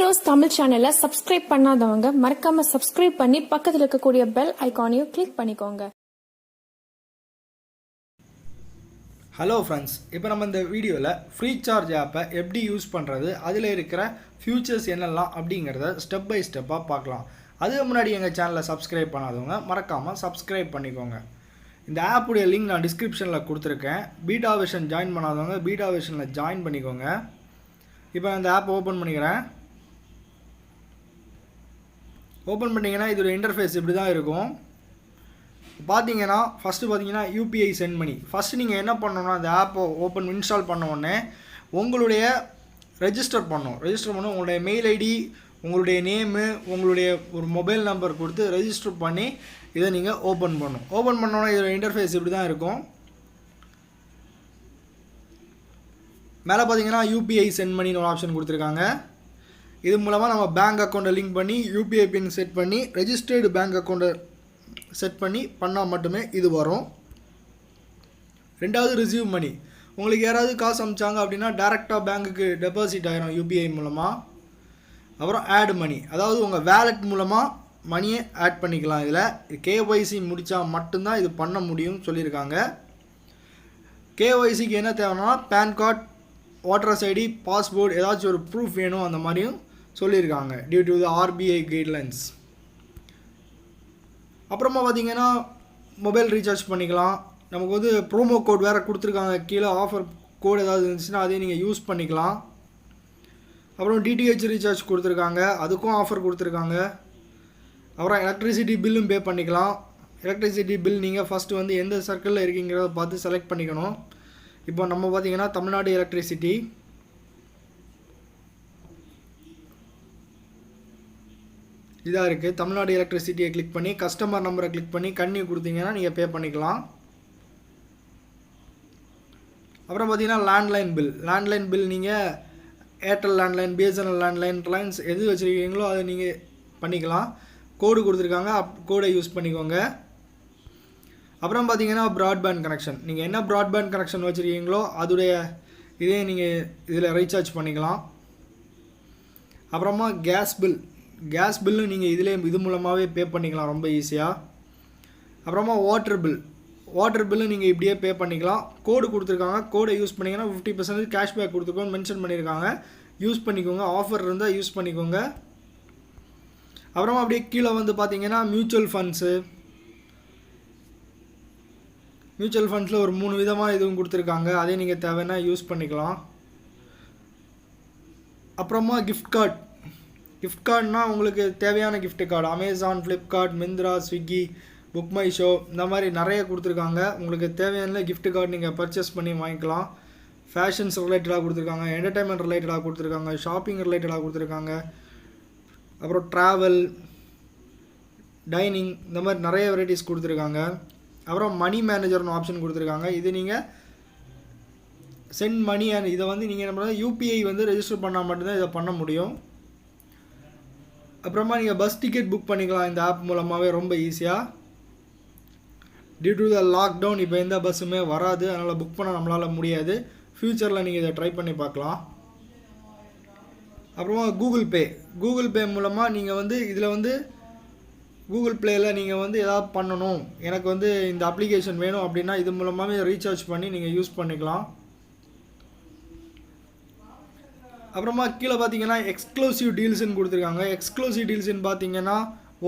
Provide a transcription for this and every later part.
Heroes Tamil சேனலை subscribe பண்ணாதவங்க மறக்காம சப்ஸ்கிரைப் பண்ணி பக்கத்தில் இருக்கக்கூடிய பெல் ஐகானையும் கிளிக் பண்ணிக்கோங்க. ஹலோ ஃப்ரெண்ட்ஸ், இப்போ நம்ம இந்த வீடியோவில் ஃப்ரீ சார்ஜ் ஆப்பை எப்படி யூஸ் பண்ணுறது, அதில் இருக்கிற ஃபியூச்சர்ஸ் என்னெல்லாம் அப்படிங்கிறத ஸ்டெப் பை ஸ்டெப்பாக பார்க்கலாம். அதுக்கு முன்னாடி எங்கள் சேனலை சப்ஸ்கிரைப் பண்ணாதவங்க மறக்காமல் சப்ஸ்கிரைப் பண்ணிக்கோங்க. இந்த ஆப்புடைய லிங்க் நான் டிஸ்கிரிப்ஷனில் கொடுத்துருக்கேன். பீட்டா வெர்ஷன் ஜாயின் பண்ணாதவங்க பீட்டா வெர்ஷனில் ஜாயின் பண்ணிக்கோங்க. இப்போ அந்த ஆப் ஓப்பன் பண்ணிக்கிறேன். ஓப்பன் பண்ணிங்கன்னா இதோட இன்டர்ஃபேஸ் இப்படி தான் இருக்கும். பார்த்தீங்கன்னா ஃபஸ்ட்டு பார்த்தீங்கன்னா யூபிஐ சென்ட் மணி. ஃபஸ்ட்டு நீங்கள் என்ன பண்ணணும்னா அந்த ஆப்பை இன்ஸ்டால் பண்ண உடனே உங்களுடைய ரெஜிஸ்டர் பண்ணணும். உங்களுடைய மெயில் ஐடி, உங்களுடைய நேமு, உங்களுடைய ஒரு மொபைல் நம்பர் கொடுத்து ரெஜிஸ்டர் பண்ணி இதை நீங்கள் ஓப்பன் பண்ணோன்னா இதோட இன்டர்ஃபேஸ் இப்படி தான் இருக்கும். மேலே பார்த்தீங்கன்னா யூபிஐ சென்ட் மணின்னு ஒரு ஆப்ஷன் கொடுத்துருக்காங்க. இது மூலமாக நம்ம பேங்க் அக்கௌண்ட்டை லிங்க் பண்ணி யூபிஐ பின் செட் பண்ணி ரெஜிஸ்டர்டு பேங்க் அக்கௌண்ட்டை செட் பண்ணி பண்ணால் மட்டுமே இது வரும். ரெண்டாவது ரிசீவ் மணி. உங்களுக்கு யாராவது காசு அனுப்பிச்சாங்க அப்படின்னா டேரெக்டாக பேங்க்குக்கு டெபாசிட் ஆகிரும் யூபிஐ மூலமாக. அப்புறம் ஆட் மணி, அதாவது உங்கள் வேலெட் மூலமாக மணியை ஆட் பண்ணிக்கலாம். இதில் கேஒய்சி முடித்தா மட்டும்தான் இது பண்ண முடியும்னு சொல்லியிருக்காங்க. கேஒய்சிக்கு என்ன தேவைன்னா PAN card, voters ID, passport, ஏதாச்சும் ஒரு ப்ரூஃப் வேணும், அந்த மாதிரியும் சொல்லியிருக்காங்க due to the RBI guidelines. அப்புறமா பார்த்திங்கன்னா மொபைல் ரீசார்ஜ் பண்ணிக்கலாம். நமக்கு வந்து ப்ரோமோ கோட் வேறு கொடுத்துருக்காங்க. கீழே ஆஃபர் கோட் ஏதாவது இருந்துச்சுன்னா அதையும் நீங்கள் யூஸ் பண்ணிக்கலாம். அப்புறம் டிடிஹெச் ரீசார்ஜ் கொடுத்துருக்காங்க, அதுக்கும் ஆஃபர் கொடுத்துருக்காங்க. அப்புறம் எலக்ட்ரிசிட்டி பில்லும் பே பண்ணிக்கலாம். எலக்ட்ரிசிட்டி பில் நீங்கள் ஃபஸ்ட்டு வந்து எந்த சர்க்கிளில் இருக்கீங்கிறத பார்த்து செலக்ட் பண்ணிக்கணும். இப்போ நம்ம பார்த்திங்கன்னா தமிழ்நாடு எலக்ட்ரிசிட்டி, இதாக இருக்குது. தமிழ்நாடு எலக்ட்ரிசிட்டியை கிளிக் பண்ணி கஸ்டமர் நம்பரை கிளிக் பண்ணி கன்னியூ கொடுத்தீங்கன்னா நீங்கள் பே பண்ணிக்கலாம். அப்புறம் பார்த்தீங்கன்னா லேண்ட்லைன் பில் நீங்கள் Airtel landline, BSNL landline, Reliance எது வச்சுருக்கீங்களோ அதை நீங்கள் பண்ணிக்கலாம். கோடு கொடுத்துருக்காங்க, கோடை யூஸ் பண்ணிக்கோங்க. அப்புறம் பார்த்தீங்கன்னா ப்ராட்பேண்ட் கனெக்ஷன், நீங்கள் என்ன ப்ராட்பேண்ட் கனெக்ஷன் வச்சுருக்கீங்களோ அதோடைய இதே நீங்கள் இதில் ரீசார்ஜ் பண்ணிக்கலாம். அப்புறமா கேஸ் பில்லு நீங்கள் இது மூலமாகவே பே பண்ணிக்கலாம் ரொம்ப ஈஸியாக. அப்புறமா வாட்டர் பில்லு நீங்கள் இப்படியே பே பண்ணிக்கலாம். கோடு கொடுத்துருக்காங்க, கோடை யூஸ் பண்ணிங்கன்னா 50% கேஷ்பேக் கொடுத்துருக்கோன்னு மென்ஷன் பண்ணியிருக்காங்க. யூஸ் பண்ணிக்கோங்க, ஆஃபர் இருந்தால் யூஸ் பண்ணிக்கோங்க. அப்புறமா அப்படியே கீழே வந்து பார்த்தீங்கன்னா மியூச்சுவல் ஃபண்ட்ஸில் ஒரு 3 விதமாக இதுவும் கொடுத்துருக்காங்க. அதே நீங்கள் தேவைன்னா யூஸ் பண்ணிக்கலாம். அப்புறமா கிஃப்ட் கார்டுனால் உங்களுக்கு தேவையான gift card Amazon, Flipkart, Myntra, Swiggy, book my show, இந்த மாதிரி நிறைய கொடுத்துருக்காங்க. உங்களுக்கு தேவையான கிஃப்ட் கார்டு நீங்கள் பர்ச்சேஸ் பண்ணி வாங்கிக்கலாம். ஃபேஷன்ஸ் ரிலேட்டடாக கொடுத்துருக்காங்க, என்டர்டைன்மெண்ட் ரிலேட்டடாக கொடுத்துருக்காங்க, ஷாப்பிங் ரிலேட்டடாக கொடுத்துருக்காங்க. அப்புறம் ட்ராவல், டைனிங், இந்த மாதிரி நிறைய வெரைட்டிஸ் கொடுத்துருக்காங்க. அப்புறம் மணி மேனேஜர்னு ஆப்ஷன் கொடுத்துருக்காங்க. இது நீங்கள் சென்ட் மணி இதை வந்து நீங்கள் என்ன பண்ணால் யூபிஐ வந்து ரெஜிஸ்டர் பண்ணால் மட்டும்தான் இதை பண்ண முடியும். அப்புறமா நீங்கள் பஸ் டிக்கெட் புக் பண்ணிக்கலாம் இந்த ஆப் மூலமாகவே ரொம்ப ஈஸியாக. டியூ டு த லாக்டவுன் இப்போ எந்த பஸ்ஸுமே வராது, அதனால் புக் பண்ண நம்மளால் முடியாது. ஃப்யூச்சரில் நீங்கள் இதை ட்ரை பண்ணி பார்க்கலாம். அப்புறமா கூகுள் பே மூலமாக நீங்கள் வந்து இதில் வந்து கூகுள் ப்ளேயில் நீங்கள் வந்து எதாவது பண்ணணும், எனக்கு வந்து இந்த அப்ளிகேஷன் வேணும் அப்படின்னா இது மூலமாகவே ரீசார்ஜ் பண்ணி நீங்கள் யூஸ் பண்ணிக்கலாம். அப்புறமா கீழே பார்த்தீங்கன்னா எக்ஸ்க்ளூசிவ் டீல்ஸ்ன்னு கொடுத்துருக்காங்க. எக்ஸ்க்ளூசிவ் டீல்ஸ்ன்னு பார்த்தீங்கன்னா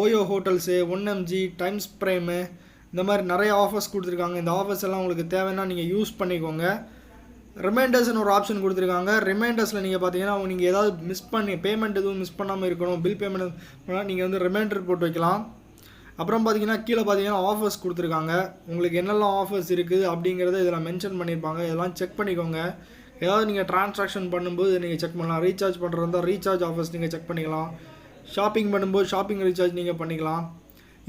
OYO hotels, 1mg, times prime, இந்த மாதிரி நிறைய ஆஃபர்ஸ் கொடுத்துருக்காங்க. இந்த ஆஃபர்ஸ் எல்லாம் உங்களுக்கு தேவைன்னா நீங்கள் யூஸ் பண்ணிக்கோங்க. ரிமைண்டர்ஸ்னு ஒரு ஆப்ஷன் கொடுத்துருக்காங்க. ரிமைண்டர்ஸில் நீங்கள் பார்த்தீங்கன்னா நீங்கள் ஏதாவது பேமெண்ட் எதுவும் மிஸ் பண்ணாமல் இருக்கணும், பில் பேமெண்ட் நீங்கள் வந்து ரிமைண்டர் போட்டு வைக்கலாம். அப்புறம் பார்த்தீங்கன்னா கீழே பார்த்தீங்கன்னா ஆஃபர்ஸ் கொடுத்துருக்காங்க. உங்களுக்கு என்னெல்லாம் ஆஃபர்ஸ் இருக்குது அப்படிங்கிறத இதில் மென்ஷன் பண்ணியிருப்பாங்க. இதெல்லாம் செக் பண்ணிக்கோங்க. ஏதாவது நீங்கள் ட்ரான்சாக்ஷன் பண்ணும்போது நீங்கள் செக் பண்ணலாம். ரீசார்ஜ் பண்ணுறதா ரீசார்ஜ் ஆஃபர்ஸ் நீங்கள் செக் பண்ணிக்கலாம். ஷாப்பிங் பண்ணும்போது ஷாப்பிங் ரீசார்ஜ் நீங்கள் பண்ணிக்கலாம்.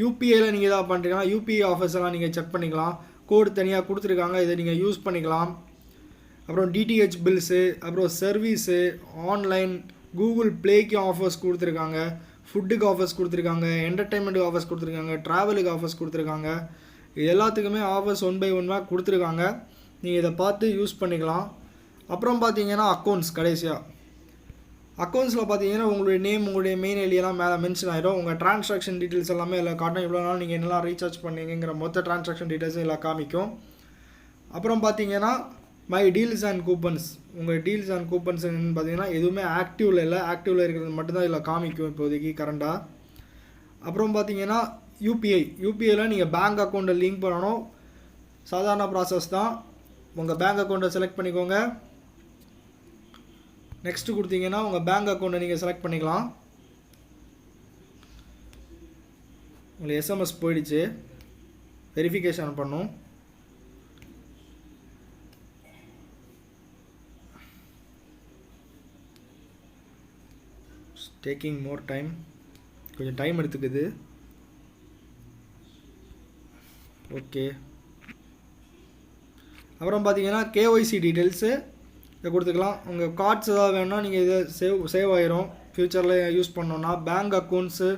யூபிஐயில் நீங்கள் எதாவது பண்ணுறீங்கன்னா யூபிஐ ஆஃபர்ஸ் எல்லாம் நீங்கள் செக் பண்ணிக்கலாம். கோடு தனியாக கொடுத்துருக்காங்க, இதை நீங்கள் யூஸ் பண்ணிக்கலாம். அப்புறம் டிடிஹெச் பில்ஸு, அப்புறம் சர்வீஸு, ஆன்லைன், கூகுள் ப்ளேக்கு ஆஃபர்ஸ் கொடுத்துருக்காங்க, ஃபுட்டுக்கு ஆஃபர்ஸ் கொடுத்துருக்காங்க, என்டர்டைன்மெண்ட்டுக்கு ஆஃபர்ஸ் கொடுத்துருக்காங்க, ட்ராவலுக்கு ஆஃபர்ஸ் கொடுத்துருக்காங்க. இது எல்லாத்துக்குமே ஆஃபர்ஸ் 1 by 1 கொடுத்துருக்காங்க. நீங்கள் இதை பார்த்து யூஸ் பண்ணிக்கலாம். அப்புறம் பார்த்தீங்கன்னா அக்கௌண்ட்ஸ், கடைசியாக அக்கௌண்ட்ஸில் பார்த்தீங்கன்னா உங்களுடைய நேம், உங்களுடைய மெயின் ஐடியெல்லாம் மேலே மென்ஷன் ஆகிடும். உங்கள் ட்ரான்சாக்ஷன் டீட்டெயில்ஸ் எல்லாமே எல்லாம் காட்டும். இவ்வளோ நாள் நீங்கள் என்னெல்லாம் ரீசார்ஜ் பண்ணீங்கிற மொத்த ட்ரான்சாக்ஷன் டீட்டெயில்ஸும் எல்லாம் காமிக்கும். அப்புறம் பார்த்தீங்கன்னா மை டீல்ஸ் அண்ட் கூப்பன்ஸ். உங்கள் டீல்ஸ் அண்ட் கூப்பன்ஸ் என்னென்னு பார்த்தீங்கன்னா எதுவுமே ஆக்டிவில் இல்லை, ஆக்டிவில் இருக்கிறது மட்டும்தான் இதில் காமிக்கும் இப்போதைக்கு கரண்டாக. அப்புறம் பார்த்தீங்கன்னா யூபிஐயில் நீங்கள் பேங்க் அக்கௌண்ட்டை லிங்க் பண்ணணும். சாதாரண ப்ராசஸ் தான். உங்கள் பேங்க் அக்கௌண்ட்டை செலக்ட் பண்ணிக்கோங்க. நெக்ஸ்ட்டு கொடுத்தீங்கன்னா உங்கள் பேங்க் அக்கௌண்ட்டை நீங்கள் செலக்ட் பண்ணிக்கலாம். உங்களுக்கு எஸ்எம்எஸ் போயிடுச்சு, வெரிஃபிகேஷன் பண்ணும். டேக்கிங் மோர் டைம், கொஞ்சம் டைம் எடுத்துக்குது. ஓகே. அப்புறம் பார்த்தீங்கன்னா கேஒய்சி டீட்டெயில்ஸு இதை கொடுத்துக்கலாம். உங்கள் கார்ட்ஸ் ஏதாவது வேணும்னா நீங்கள் இதை சேவ் ஆயிரும் ஃப்யூச்சரில் யூஸ் பண்ணோன்னா. பேங்க் அக்கௌண்ட்ஸு,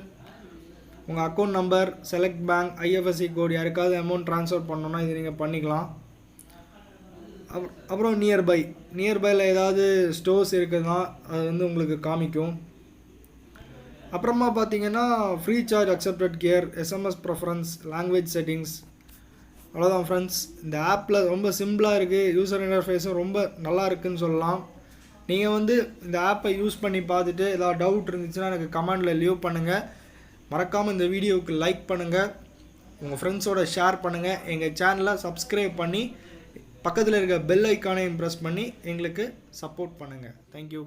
உங்கள் account number, select bank, IFSC code, யாருக்காவது அமௌண்ட் ட்ரான்ஸ்ஃபர் பண்ணோன்னா இது நீங்கள் பண்ணிக்கலாம். அப்புறம் நியர்பையில் ஏதாவது ஸ்டோர்ஸ் இருக்குதுன்னா அது வந்து உங்களுக்கு காமிக்கும். அப்புறமா பார்த்தீங்கன்னா free charge accepted gear, SMS preference, language settings. அவ்வளோதான் ஃப்ரெண்ட்ஸ். இந்த ஆப்பில் ரொம்ப சிம்பிளாக இருக்குது, யூசர் இன்டர்ஃபேஸும் ரொம்ப நல்லா இருக்குதுன்னு சொல்லலாம். நீங்கள் வந்து இந்த ஆப்பை யூஸ் பண்ணி பார்த்துட்டு ஏதாவது டவுட் இருந்துச்சுன்னா எனக்கு கமெண்டில் லீவ் பண்ணுங்கள். மறக்காமல் இந்த வீடியோவுக்கு லைக் பண்ணுங்கள், உங்கள் ஃப்ரெண்ட்ஸோட ஷேர் பண்ணுங்கள். எங்கள் சேனலை சப்ஸ்கிரைப் பண்ணி பக்கத்தில் இருக்க பெல் ஐக்கானையும் ப்ரெஸ் பண்ணி எங்களுக்கு சப்போர்ட் பண்ணுங்கள். தேங்க்யூ.